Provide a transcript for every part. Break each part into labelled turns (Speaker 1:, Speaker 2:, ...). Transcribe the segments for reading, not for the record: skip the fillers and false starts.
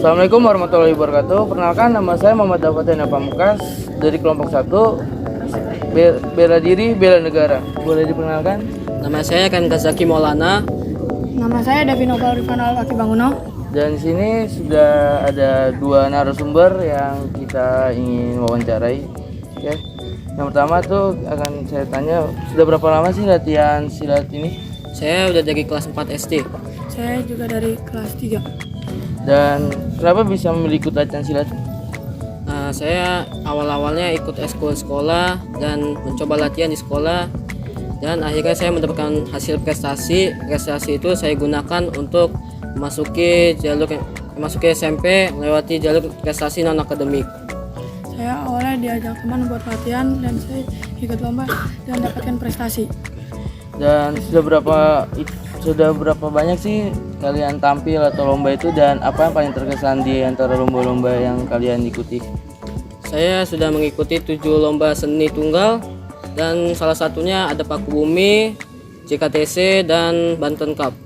Speaker 1: Assalamualaikum warahmatullahi wabarakatuh. Perkenalkan, nama saya Muhammad Dafatena Pamungkas dari kelompok 1 Bela Diri Bela Negara. Boleh diperkenalkan?
Speaker 2: Nama saya Ken Kazaki Maulana.
Speaker 3: Nama saya Davino Rifanal Akibanguno.
Speaker 1: Dan di sini sudah ada 2 narasumber yang kita ingin wawancarai. Oke. Yang pertama tuh akan saya tanya, sudah berapa lama sih latihan silat ini?
Speaker 2: Saya udah dari kelas 4 SD.
Speaker 3: Saya juga dari kelas 3.
Speaker 1: Dan kenapa bisa memilih ikut latihan silat?
Speaker 2: Saya awal-awalnya ikut eskul sekolah dan mencoba latihan di sekolah, dan akhirnya saya mendapatkan hasil prestasi. Prestasi itu saya gunakan untuk memasuki SMP melewati jalur prestasi non akademik.
Speaker 3: Saya awalnya diajak teman buat latihan dan saya ikut lomba dan dapatkan prestasi.
Speaker 1: Dan sudah berapa banyak sih kalian tampil atau lomba itu, dan apa yang paling terkesan di antara lomba-lomba yang kalian ikuti?
Speaker 2: Saya sudah mengikuti 7 lomba seni tunggal, dan salah satunya ada Paku Bumi, JKTC, dan Banten Cup.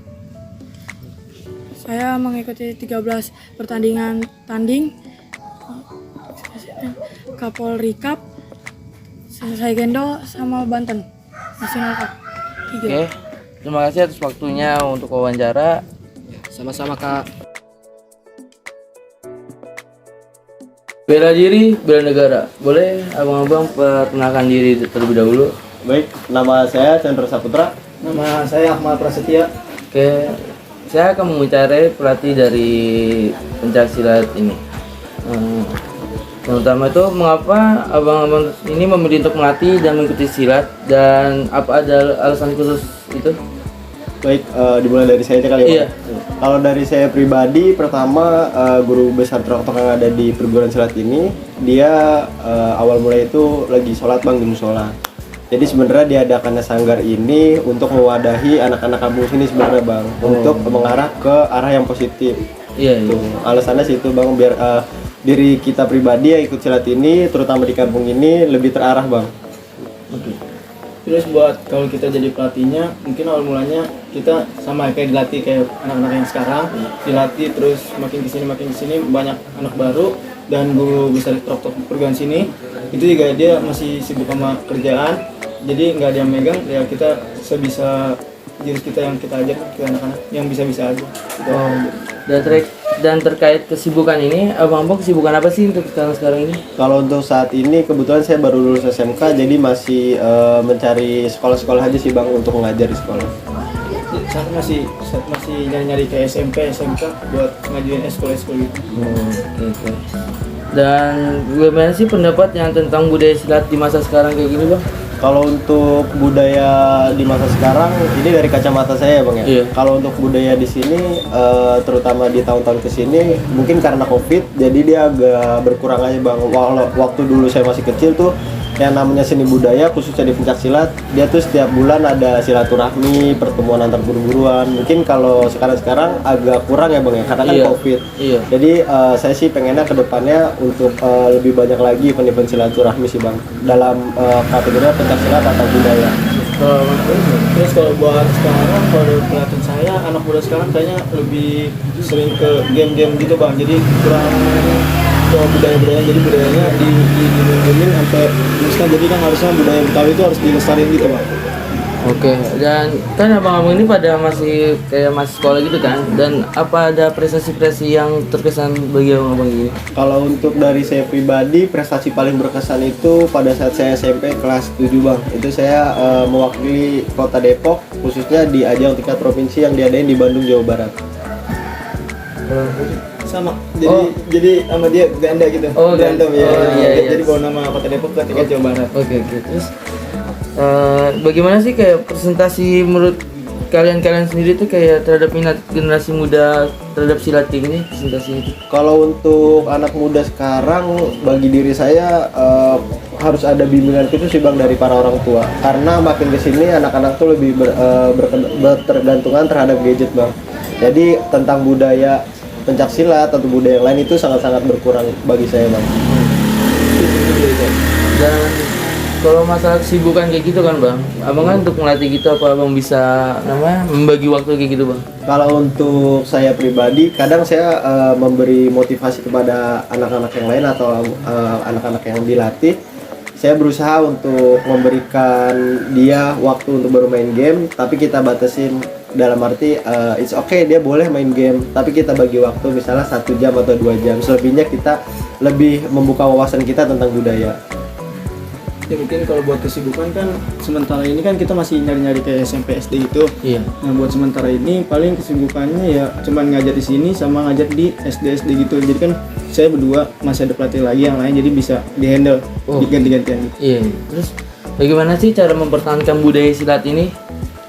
Speaker 3: Saya mengikuti 13 pertandingan tanding, Kapolri Cup, Selesai Gendo, sama Banten National Cup 3.
Speaker 1: Oke, terima kasih atas waktunya untuk wawancara.
Speaker 2: Sama-sama, Kak.
Speaker 1: Bela diri, bela negara. Boleh abang-abang perkenalkan diri terlebih dahulu?
Speaker 4: Baik, nama saya Chandra Saputra.
Speaker 5: Nama saya Ahmad Prasetya.
Speaker 1: Oke, saya akan mewawancarai pelatih dari pencaksilat ini. Yang utama itu, mengapa abang-abang ini memilih untuk melatih dan mengikuti silat, dan apa ada alasan khusus itu?
Speaker 4: Baik, dimulai dari saya aja kali ya.
Speaker 1: Iya.
Speaker 4: Kalau dari saya pribadi, pertama guru besar Troktok yang ada di perguruan silat ini, dia awal mulai itu lagi sholat bang di musola. Jadi sebenarnya diadakannya sanggar ini untuk mewadahi anak-anak kampung sini sebenarnya bang, untuk mengarah ke arah yang positif.
Speaker 1: Iya.
Speaker 4: Tuh, alasannya sih itu bang, biar diri kita pribadi yang ikut silat ini, terutama di kampung ini, lebih terarah bang.
Speaker 5: Oke. Terus buat kalau kita jadi pelatihnya, mungkin awal mulanya kita sama kayak dilatih kayak anak-anak yang sekarang, dilatih terus makin kesini banyak anak baru, dan guru besar Troktok perguruan sini itu juga dia masih sibuk sama kerjaan, jadi nggak ada yang megang, ya kita sebisa jurus kita yang kita ajar ke anak-anak yang bisa-bisa aja.
Speaker 1: Dan terkait kesibukan ini, abang-abang kesibukan apa sih untuk sekarang ini?
Speaker 4: Kalau untuk saat ini kebetulan saya baru lulus SMK, jadi masih mencari sekolah-sekolah aja sih bang untuk mengajar di sekolah.
Speaker 5: Saya masih nyari-nyari ke SMP, SMK buat ngajuin eskul gitu.
Speaker 1: Oke. Dan bagaimana sih pendapat yang tentang budaya silat di masa sekarang kayak gini bang?
Speaker 4: Kalau untuk budaya di masa sekarang, ini dari kacamata saya bang ya.
Speaker 1: Iya.
Speaker 4: Kalau untuk budaya di sini, terutama di tahun-tahun kesini, mungkin karena COVID, jadi dia agak berkurang aja bang. Waktu dulu saya masih kecil tuh, yang namanya seni budaya khususnya di pencaksilat, dia tuh setiap bulan ada silaturahmi, pertemuan antar guru-guruan. Mungkin kalau sekarang agak kurang ya bang ya, karena kan
Speaker 1: Iya.
Speaker 4: COVID.
Speaker 1: Iya.
Speaker 4: Jadi saya sih pengennya ke depannya untuk lebih banyak lagi event-event silaturahmi sih bang, dalam kategori pencaksilat atau budaya.
Speaker 5: Terus kalau buat sekarang, kalau dari pelatihan saya, anak muda sekarang kayaknya lebih sering ke game-game gitu bang, jadi kurang ke budaya-budaya, jadi budayanya dilindungin sampai misalkan, jadi kan harusnya budaya Betawi itu harus dilestarikan gitu bang.
Speaker 1: Oke, dan kan abang-abang ini pada masih sekolah gitu kan, dan apa ada prestasi-prestasi yang terkesan bagi abang-abang ini?
Speaker 4: Kalau untuk dari saya pribadi, prestasi paling berkesan itu pada saat saya SMP kelas 7 bang. Itu saya mewakili kota Depok, khususnya di ajang tingkat provinsi yang diadain di Bandung, Jawa Barat.
Speaker 5: Sama, jadi sama dia ganda gitu.
Speaker 1: Oh,
Speaker 5: Ganda, ya.
Speaker 1: iya.
Speaker 5: Jadi bawa nama kota Depok ke tingkat Jawa Barat.
Speaker 1: Oke. Terus bagaimana sih kayak presentasi menurut kalian sendiri tuh kayak terhadap minat generasi muda terhadap silat ini, presentasi itu?
Speaker 4: Kalau untuk anak muda sekarang, bagi diri saya harus ada bimbingan itu sih bang dari para orang tua, karena makin kesini anak-anak tuh lebih bertergantungan terhadap gadget bang. Jadi tentang budaya pencaksilat atau budaya yang lain itu sangat-sangat berkurang bagi saya bang.
Speaker 1: Dan kalau masalah kesibukan kayak gitu kan bang, abang kan untuk melatih gitu apa abang bisa membagi waktu kayak gitu bang?
Speaker 4: Kalau untuk saya pribadi, kadang saya memberi motivasi kepada anak-anak yang lain atau anak-anak yang dilatih. Saya berusaha untuk memberikan dia waktu untuk baru main game, tapi kita batasin dalam arti it's okay dia boleh main game, tapi kita bagi waktu misalnya 1 jam atau 2 jam. Selebihnya kita lebih membuka wawasan kita tentang budaya.
Speaker 5: Ya mungkin kalau buat kesibukan kan sementara ini kan kita masih nyari-nyari kayak SMP SD gitu.
Speaker 1: Iya.
Speaker 5: Nah buat sementara ini paling kesibukannya ya cuman ngajar di sini sama ngajar di SD gitu. Jadi kan saya berdua masih ada pelatih lagi yang lain jadi bisa dihandle diganti-gantian.
Speaker 1: Iya. Terus bagaimana sih cara mempertahankan budaya silat ini?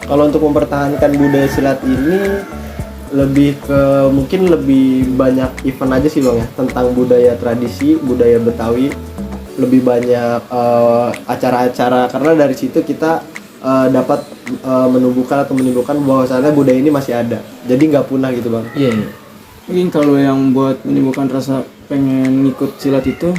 Speaker 4: Kalau untuk mempertahankan budaya silat ini lebih ke mungkin lebih banyak event aja sih bang ya, tentang budaya tradisi, budaya Betawi, lebih banyak acara-acara, karena dari situ kita dapat menumbuhkan atau menimbulkan bahwasannya budaya ini masih ada, jadi nggak punah gitu bang.
Speaker 1: Iya.
Speaker 5: Mungkin kalau yang buat menimbulkan rasa pengen ngikut silat itu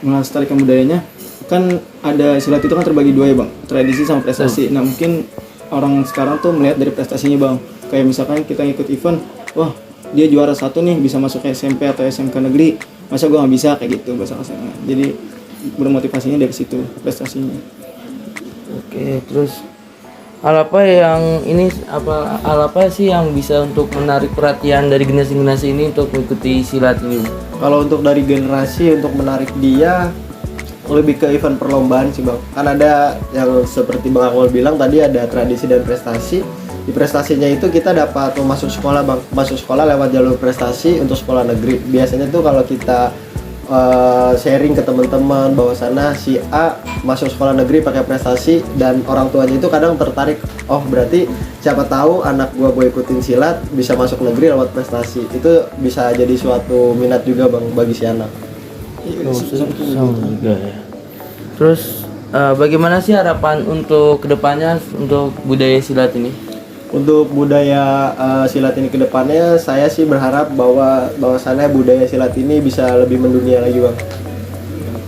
Speaker 5: melestarikan budayanya kan ada silat itu kan terbagi 2 ya bang, tradisi sama prestasi. Nah mungkin orang sekarang tuh melihat dari prestasinya bang, kayak misalkan kita ngikut event, wah dia juara 1 nih bisa masuk ke SMP atau SMK negeri, masa gua nggak bisa kayak gitu bahasa kasarnya. Jadi bermotivasinya dari situ prestasinya.
Speaker 1: Oke, terus hal apa sih yang bisa untuk menarik perhatian dari generasi-generasi ini untuk mengikuti silat ini?
Speaker 4: Kalau untuk dari generasi untuk menarik dia lebih ke event perlombaan sih bang, kan ada yang seperti bang Akmal bilang tadi ada tradisi dan prestasi. Di prestasinya itu kita dapat masuk sekolah bang, masuk sekolah lewat jalur prestasi untuk sekolah negeri. Biasanya tuh kalau kita sharing ke teman-teman bahwa sana si A masuk sekolah negeri pakai prestasi dan orang tuanya itu kadang tertarik, oh berarti siapa tahu anak gua ikutin silat bisa masuk negeri lewat prestasi, itu bisa jadi suatu minat juga bang bagi si anak.
Speaker 1: Sama juga ya. Terus bagaimana sih harapan untuk kedepannya untuk budaya silat ini?
Speaker 4: Untuk budaya silat ini ke depannya, saya sih berharap bahwasannya budaya silat ini bisa lebih mendunia lagi bang.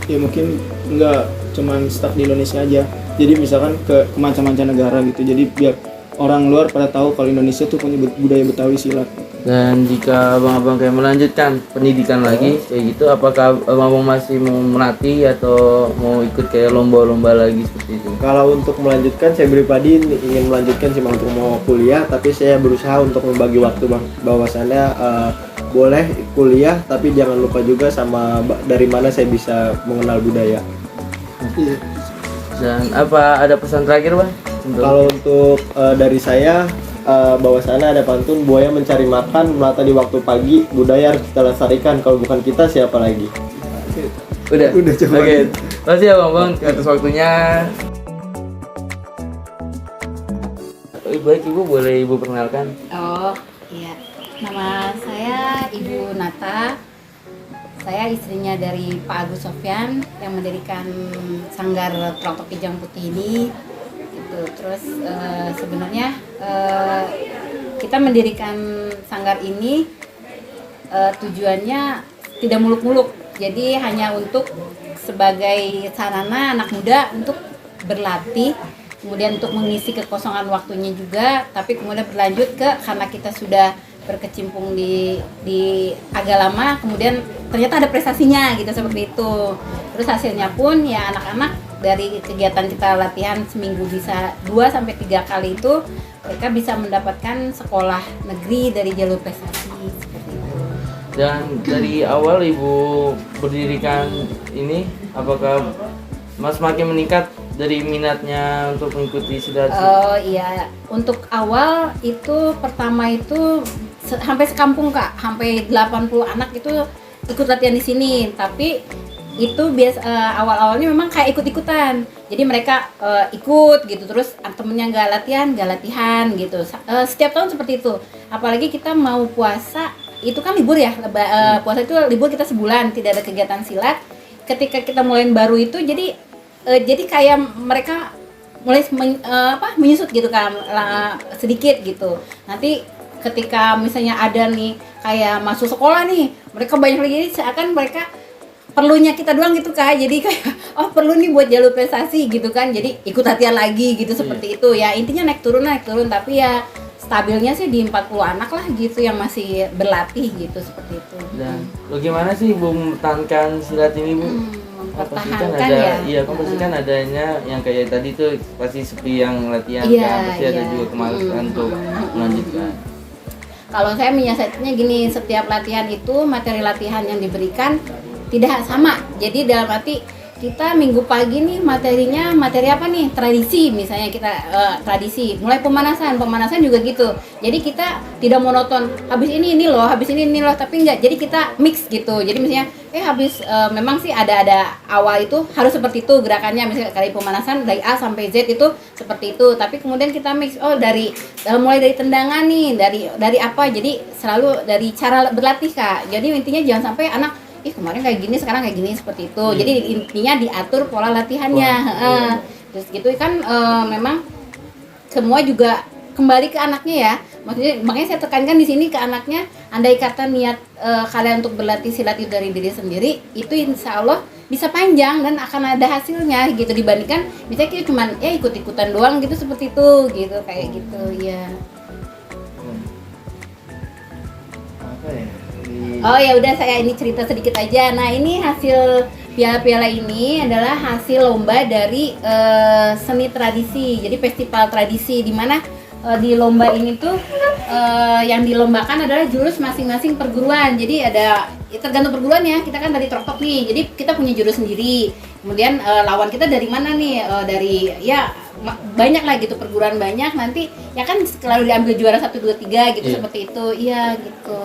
Speaker 5: Ya mungkin nggak cuman stuck di Indonesia aja, jadi misalkan ke macam-macam negara gitu, jadi biar orang luar pada tahu kalau Indonesia tuh punya budaya Betawi silat.
Speaker 1: Dan jika abang-abang kayak melanjutkan pendidikan lagi kayak gitu, apakah abang-abang masih mau melatih atau mau ikut kayak lomba-lomba lagi seperti itu?
Speaker 4: Kalau untuk melanjutkan, saya pribadi ingin melanjutkan sih bang, untuk mau kuliah, tapi saya berusaha untuk membagi waktu bang, bahwasannya boleh kuliah tapi jangan lupa juga sama dari mana saya bisa mengenal budaya.
Speaker 1: Dan apa ada pesan terakhir bang?
Speaker 4: Kalau untuk dari saya, bahwasannya ada pantun, buaya mencari makan melata di waktu pagi, budaya harus kita lestarikan, kalau bukan kita siapa lagi.
Speaker 1: Udah
Speaker 4: coba.
Speaker 1: Oke. Makasih ya bang atas waktunya. Baik ibu, boleh ibu perkenalkan?
Speaker 6: Oh iya, nama saya Ibu Nata. Saya istrinya dari Pak Agus Sofyan yang mendirikan Sanggar Kelompok Kijang Putih ini. Gitu. Terus sebenarnya kita mendirikan sanggar ini tujuannya tidak muluk-muluk. Jadi hanya untuk sebagai sarana anak muda untuk berlatih, kemudian untuk mengisi kekosongan waktunya juga, tapi kemudian berlanjut karena kita sudah berkecimpung di agak lama, kemudian ternyata ada prestasinya gitu seperti itu. Terus hasilnya pun ya anak-anak dari kegiatan kita latihan seminggu bisa 2-3 kali itu mereka bisa mendapatkan sekolah negeri dari jalur prestasi seperti itu.
Speaker 1: Dan dari awal ibu berdirikan ini, apakah mas makin meningkat dari minatnya untuk mengikuti silat?
Speaker 6: Oh iya, untuk awal itu pertama itu hampir sekampung Kak, hampir 80 anak itu ikut latihan di sini. Tapi itu awal-awalnya memang kayak ikut-ikutan. Jadi mereka ikut gitu, terus temennya nggak latihan gitu. Setiap tahun seperti itu. Apalagi kita mau puasa, itu kan libur ya. Puasa itu libur kita sebulan, tidak ada kegiatan silat. Ketika kita mulai baru itu, jadi kayak mereka mulai menyusut gitu kan, sedikit gitu. Nanti ketika misalnya ada nih kayak masuk sekolah nih, mereka banyak lagi, seakan mereka perlunya kita doang gitu Kak. Jadi kayak oh perlu nih buat jalur prestasi gitu kan. Jadi ikut latihan lagi gitu seperti itu ya. Intinya naik turun tapi ya stabilnya sih di 40 anak lah gitu yang masih berlatih gitu seperti itu.
Speaker 1: Dan bagaimana sih Bu mempertahankan silat ini Bu? Pasti kan
Speaker 6: Mempertahankan
Speaker 1: ada,
Speaker 6: ya.
Speaker 1: iya kan pasti kan adanya yang kayak tadi tuh pasti sepi yang latihan
Speaker 6: Iya,
Speaker 1: kan, pasti ada
Speaker 6: iya.
Speaker 1: juga kemalasan untuk melanjutkan.
Speaker 6: Kalau saya menyiasatinya gini, setiap latihan itu materi latihan yang diberikan tidak sama. Jadi dalam arti kita minggu pagi nih materinya materi apa nih? Tradisi misalnya kita tradisi. Mulai pemanasan juga gitu. Jadi kita tidak monoton. Habis ini loh, habis ini loh, tapi enggak. Jadi kita mix gitu. Jadi misalnya habis memang sih ada awal itu harus seperti itu gerakannya, misalnya kali pemanasan dari A sampai Z itu seperti itu. Tapi kemudian kita mix dari mulai dari tendangan nih, dari apa? Jadi selalu dari cara berlatih Kak. Jadi intinya jangan sampai anak kemarin kayak gini, sekarang kayak gini, seperti itu. Jadi intinya diatur pola latihannya. Terus gitu kan memang semua juga kembali ke anaknya ya. Maksudnya makanya saya tekankan di sini ke anaknya, andai kata niat kalian untuk berlatih silat itu dari diri sendiri, itu insya Allah bisa panjang dan akan ada hasilnya gitu, dibandingkan misalnya kita cuman ikut-ikutan doang gitu seperti itu gitu, kayak gitu ya.
Speaker 1: Apa ya?
Speaker 6: Oh ya udah, saya ini cerita sedikit aja. Nah ini hasil piala-piala ini adalah hasil lomba dari seni tradisi. Jadi festival tradisi di mana di lomba ini tuh yang dilombakan adalah jurus masing-masing perguruan. Jadi ada tergantung perguruan ya. Kita kan dari Troktok nih. Jadi kita punya jurus sendiri. Kemudian lawan kita dari mana nih? Dari banyak lah gitu, perguruan banyak. Nanti ya kan selalu diambil juara 1 2 3 gitu seperti itu. Iya gitu.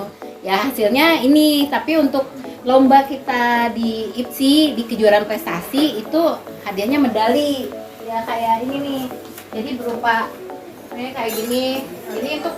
Speaker 6: Ya hasilnya ini, tapi untuk lomba kita di IPSI di kejuaraan prestasi itu hadiahnya medali ya kayak ini nih. Jadi berupa kayak gini. Jadi untuk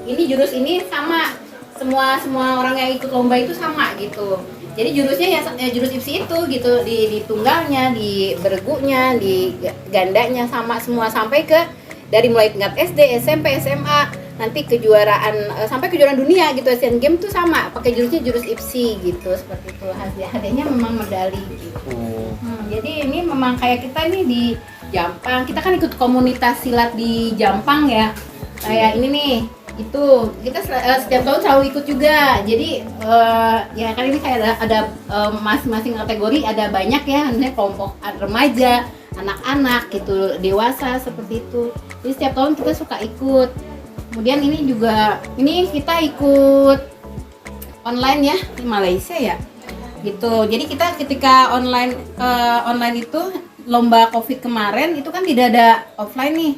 Speaker 6: ini jurus ini sama, semua orang yang ikut lomba itu sama gitu. Jadi jurusnya ya jurus IPSI itu gitu, di tunggalnya, di bergunya, di gandanya sama semua, sampai ke dari mulai tingkat SD, SMP, SMA, nanti kejuaraan sampai kejuaraan dunia gitu, Asian Games tuh sama, pakai jurusnya jurus IPSI gitu, seperti itu. Hadiahnya memang medali gitu. Jadi ini memang kayak kita nih di Jampang, kita kan ikut komunitas silat di Jampang ya. Kayak ini nih, itu kita setiap tahun selalu ikut juga. Jadi ya kan ini kayak ada masing-masing kategori ada banyak ya, misalnya kelompok remaja, anak-anak gitu, dewasa seperti itu. Jadi setiap tahun kita suka ikut. Kemudian ini juga, ini kita ikut online ya di Malaysia ya, gitu. Jadi kita ketika online itu lomba COVID kemarin itu kan tidak ada offline nih.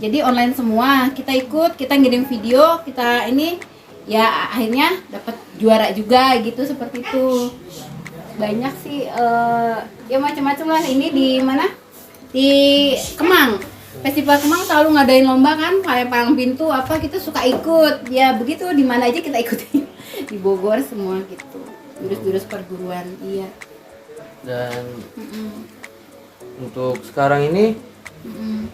Speaker 6: Jadi online semua, kita ikut, kita ngirim video, kita ini ya akhirnya dapat juara juga gitu, seperti itu. Banyak sih ya macam-macam lah. Ini di mana? Di Kemang. Festival Kemang selalu ngadain lomba kan, palang pintu apa, kita suka ikut. Ya begitu, di mana aja kita ikutin. Di Bogor semua gitu. Jurus-jurus perguruan, iya.
Speaker 1: Dan untuk sekarang ini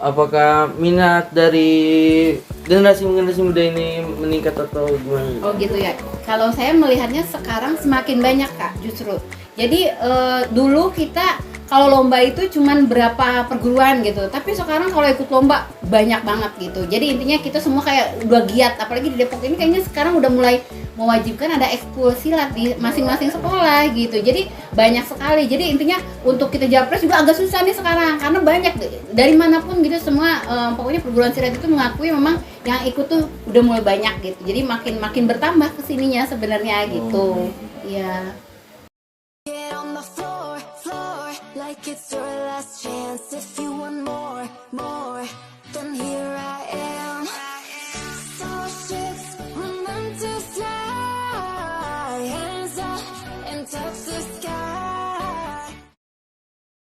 Speaker 1: apakah minat dari generasi muda ini meningkat atau gimana?
Speaker 6: Oh gitu ya. Kalau saya melihatnya sekarang semakin banyak Kak, justru. Jadi dulu kita kalau lomba itu cuman berapa perguruan gitu, tapi sekarang kalau ikut lomba banyak banget gitu. Jadi intinya kita semua kayak udah giat, apalagi di Depok ini kayaknya sekarang udah mulai mewajibkan ada ekskul silat di masing-masing sekolah gitu. Jadi banyak sekali. Jadi intinya untuk kita japres juga agak susah nih sekarang, karena banyak dari manapun gitu, semua pokoknya perguruan silat itu mengakui memang yang ikut tuh udah mulai banyak gitu. Jadi makin bertambah kesininya sebenarnya gitu. Iya.
Speaker 7: Get on the floor, like it's your last chance. If you want more,